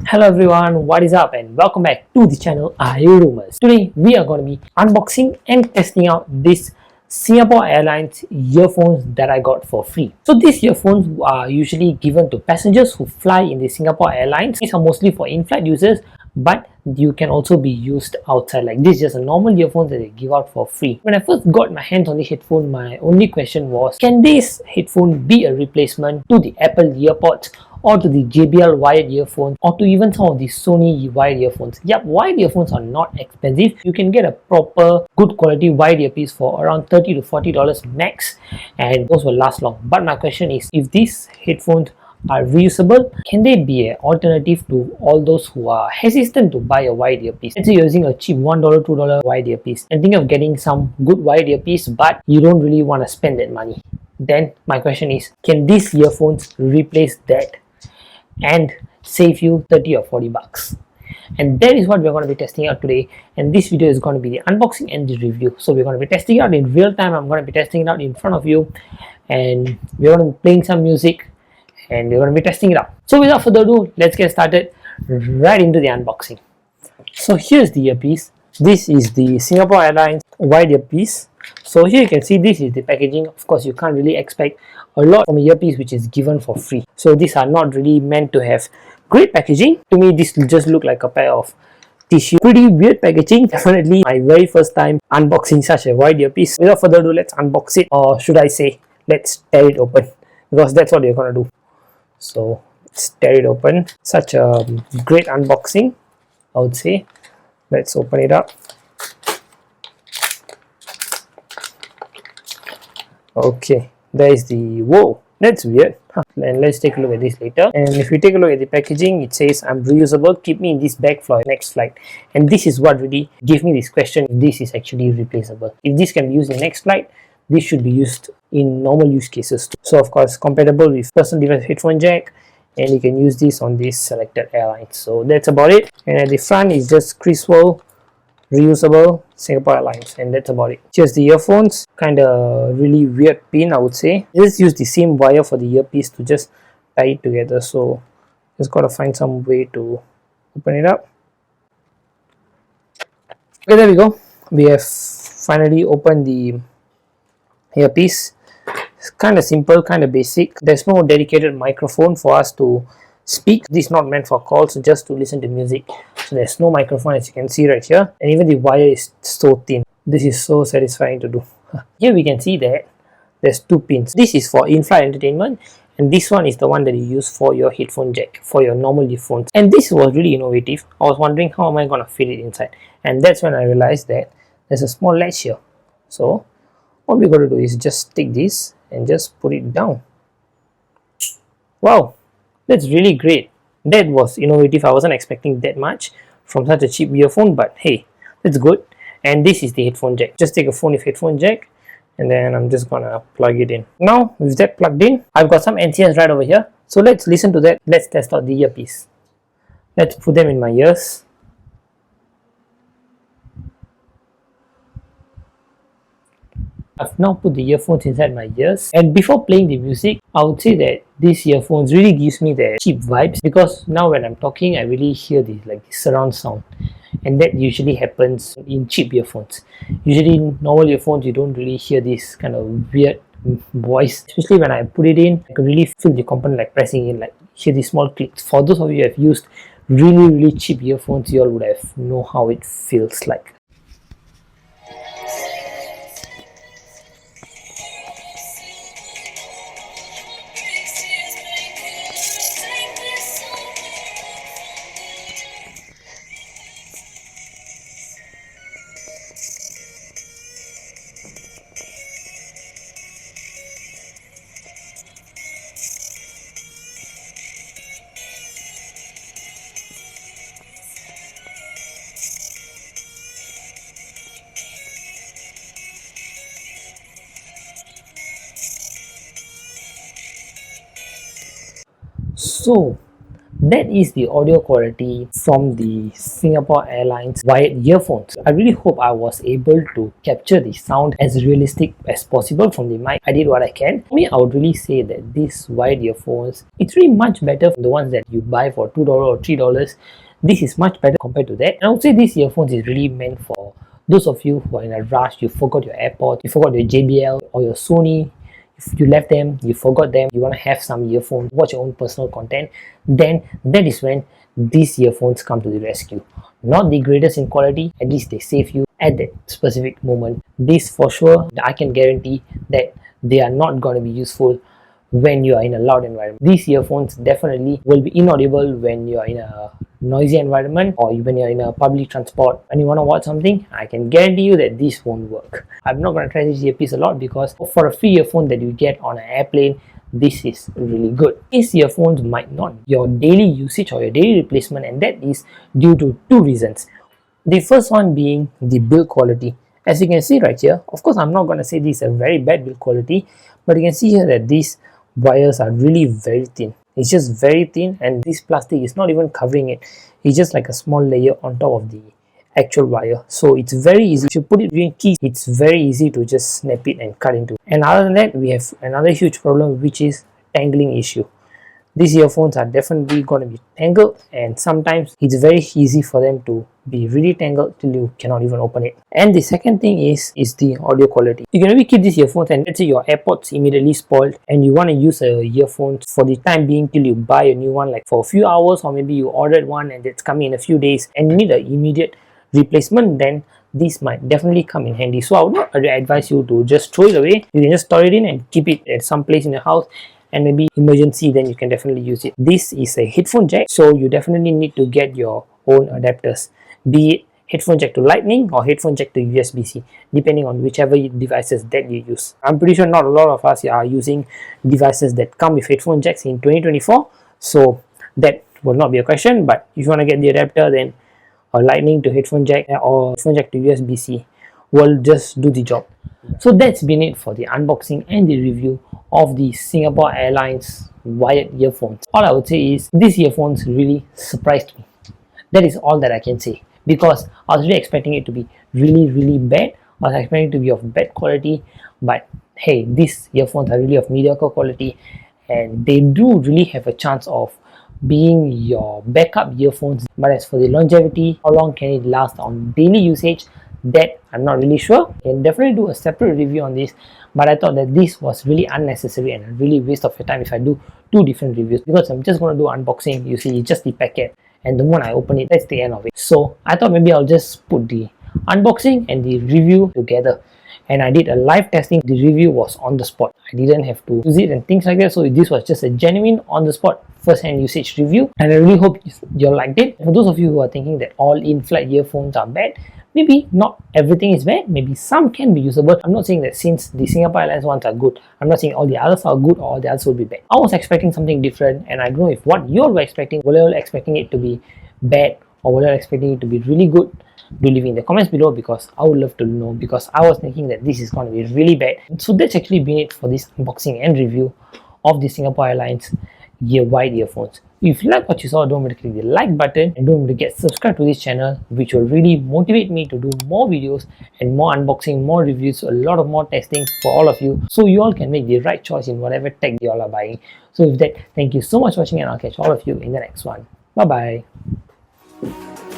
Hello everyone, what is up and welcome back to the channel Rumors. Today we are going to be unboxing and testing out this Singapore Airlines earphones that I got for free. So these earphones are usually given to passengers who fly in the Singapore Airlines. These are mostly for in-flight users, but you can also be used outside. Like this is just a normal earphone that they give out for free. When I first got my hands on the headphone, my only question was, can this headphone be a replacement to the Apple EarPods or to the JBL wired earphones or to even some of the Sony wired earphones? Yep, wired earphones are not expensive. You can get a proper good quality wired earpiece for around $30 to $40 max, and those will last long. But my question is, if these headphones are reusable, can they be an alternative to all those who are hesitant to buy a wired earpiece? Let's say you're using a cheap $1, $2 wired earpiece and think of getting some good wired earpiece, but you don't really want to spend that money. Then my question is, can these earphones replace that and save you 30 or 40 bucks? And that is what we're going to be testing out today, and this video is going to be the unboxing and the review. So we're going to be testing it out in real time. I'm going to be testing it out in front of you, and we're going to be playing some music and we're going to be testing it out. So without further ado, let's get started right into the unboxing. So here's the earpiece. This is the Singapore Airlines wide earpiece. So here you can see this is the packaging. Of course, you can't really expect a lot from a earpiece which is given for free. So these are not really meant to have great packaging. To me, this just look like a pair of tissue. Pretty weird packaging. Definitely my very first time unboxing such a wide earpiece. Without further ado, let's unbox it, or should I say, let's tear it open, because that's what you're gonna do. So let's tear it open. Such a great unboxing, I would say. Let's open it up. Okay, there is the, whoa, that's weird. And let's take a look at this later. And if you take a look at the packaging, it says, I'm reusable, keep me in this bag for next flight. And this is what really gave me this question, if this is actually replaceable. If this can be used in next flight, this should be used in normal use cases too. So of course, compatible with personal device headphone jack, and you can use this on these selected airlines. So that's about it. And at the front is just crisp-roll, reusable Singapore Airlines, and that's about it. Here's the earphones. Kind of really weird pin, I would say. Just use the same wire for the earpiece to just tie it together. So just gotta find some way to open it up. Okay, there we go. We have finally opened the earpiece. It's kind of simple, kind of basic. There's no dedicated microphone for us to speak. This is not meant for calls, just to listen to music. So there's no microphone, as you can see right here, and even the wire is so thin. This is so satisfying to do. Here we can see that there's two pins. This is for in-flight entertainment, and this one is the one that you use for your headphone jack, for your normal earphones. And this was really innovative. I was wondering, how am I going to fit it inside? And that's when I realized that there's a small latch here. So all we got to do is just take this and just put it down. Wow, that's really great. That was innovative. I wasn't expecting that much from such a cheap earphone, but hey, that's good. And this is the headphone jack. Just take a phone with headphone jack, and then I'm just gonna plug it in. Now with that plugged in, I've got some NCS right over here. So let's listen to that. Let's test out the earpiece. Let's put them in my ears. I've now put the earphones inside my ears, and before playing the music, I would say that these earphones really gives me the cheap vibes, because now when I'm talking, I really hear the surround sound, and that usually happens in cheap earphones. Usually in normal earphones, you don't really hear this kind of weird voice. Especially when I put it in, I can really feel the component like pressing in, like hear these small clicks. For those of you who have used really cheap earphones, you all would have know how it feels like. So that is the audio quality from the Singapore Airlines wired earphones. I really hope I was able to capture the sound as realistic as possible from the mic. I did what I can. For me, I would really say that these wired earphones, it's really much better than the ones that you buy for $2 or $3. This is much better compared to that. And I would say these earphones is really meant for those of you who are in a rush, you forgot your AirPods, you forgot your JBL or your Sony, if you left them, you forgot them, you want to have some earphones, watch your own personal content, then that is when these earphones come to the rescue. Not the greatest in quality, at least they save you at that specific moment. This for sure, I can guarantee that they are not going to be useful when you are in a loud environment. These earphones definitely will be inaudible when you are in a noisy environment or when you're in a public transport and you want to watch something. I can guarantee you that this won't work. I'm not going to try this earpiece a lot because for a free earphone that you get on an airplane, this is really good. These earphones might not be your daily usage or your daily replacement, and that is due to two reasons. The first one being the build quality. As you can see right here, of course I'm not going to say this is a very bad build quality, but you can see here that these wires are really very thin. It's just very thin, and this plastic is not even covering it. It's just like a small layer on top of the actual wire. So it's very easy. If you put it between keys, it's very easy to just snap it and cut into. And other than that, we have another huge problem, which is tangling issue. These earphones are definitely going to be tangled, and sometimes it's very easy for them to be really tangled till you cannot even open it. And the second thing is the audio quality. You can maybe keep these earphones, and let's say your AirPods immediately spoiled and you want to use a earphone for the time being till you buy a new one, like for a few hours, or maybe you ordered one and it's coming in a few days and you need an immediate replacement, then these might definitely come in handy. So I would not advise you to just throw it away. You can just store it in and keep it at some place in your house, and maybe emergency, then you can definitely use it. This is a headphone jack, so you definitely need to get your own adapters, be it headphone jack to lightning or headphone jack to USB-C, depending on whichever devices that you use. I'm pretty sure not a lot of us are using devices that come with headphone jacks in 2024, so that will not be a question. But if you want to get the adapter, then a lightning to headphone jack or headphone jack to USB-C will just do the job. So that's been it for the unboxing and the review of the Singapore Airlines wired earphones. All I would say is these earphones really surprised me. That is all that I can say, because I was really expecting it to be really bad. I was expecting it to be of bad quality, but hey, these earphones are really of mediocre quality, and they do really have a chance of being your backup earphones. But as for the longevity, how long can it last on daily usage, that I'm not really sure. I can definitely do a separate review on this, but I thought that this was really unnecessary and a really waste of your time if I do two different reviews, because I'm just going to do unboxing. You see, it's just the packet, and the moment I open it, that's the end of it. So I thought maybe I'll just put the unboxing and the review together, and I did a live testing. The review was on the spot. I didn't have to use it and things like that, so this was just a genuine on the spot first-hand usage review, and I really hope you liked it. For those of you who are thinking that all in-flight earphones are bad, maybe not everything is bad, maybe some can be usable. I'm not saying that since the Singapore Airlines ones are good, I'm not saying all the others are good or all the others will be bad. I was expecting something different, and I don't know if what you all were expecting. Were you all expecting it to be bad, or were you all expecting it to be really good? Do leave in the comments below, because I would love to know, because I was thinking that this is going to be really bad. So that's actually been it for this unboxing and review of the Singapore Airlines wired earphones. If you like what you saw, don't forget to click the like button, and don't forget to get subscribed to this channel, which will really motivate me to do more videos and more unboxing, more reviews, a lot of more testing for all of you, so you all can make the right choice in whatever tech you all are buying. So with that, thank you so much for watching, and I'll catch all of you in the next one. Bye bye.